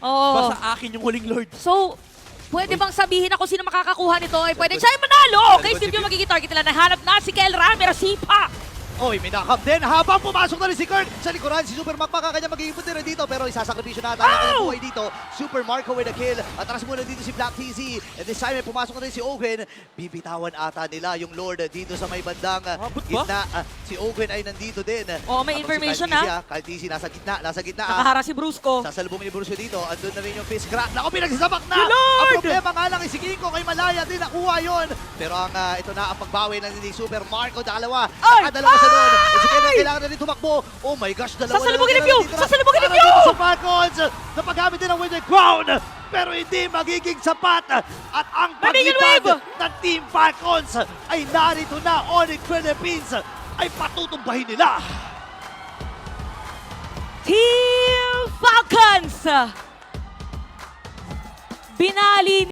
Oo. Basta akin yung huling Lord. So, pwede bang sabihin ako sino makakakuha nito? Ay, pwede siya yung manalo! Okay, Steve yung magiging target nila. Nahanap na si Kel Ramiro, sipa! Oy, may nakap din habang pumasok na rin si Kurt sa likuran. Si Super Mark makakanya mag-iipon din dito pero isasakripisyo na ata ang kanyang buhay dito. Super Marco with a kill. Atras muna dito si Black TZ. And this time, pumasok na rin si Owen. Bibitawan ata nila yung Lord dito sa may bandang Abot ba? gitna. Si Owen ay nandito din. Oo, may Habang information, si Kyle TZ nasa gitna. Nakahara si Brusco. Sasalubong ni Brusco dito. Andun na rin yung fist crack. Naku, pinagsasabak na! Yung Lord! Ang problema nga lang, si Kinko kay Malaya din nakuha yun. Pero ang ito na ang pagbawi ng ni Super Marco. Dalawa. Ay! Nakadalawa sa doon. And si Kinko kailangan na rin tumakbo. Oh my gosh, dalawa Sasalubogin na ni Pew! lang dito na. Sasalubogin ni Para Pew! dito sa Falcons. Napagamit din ang Winter Crown. Pero hindi magiging sapat. At ang Mamigil paglipad wave! ng Team Falcons ay narito na. Onyx Philippines ay patutumbahin nila. Team Falcons! Binali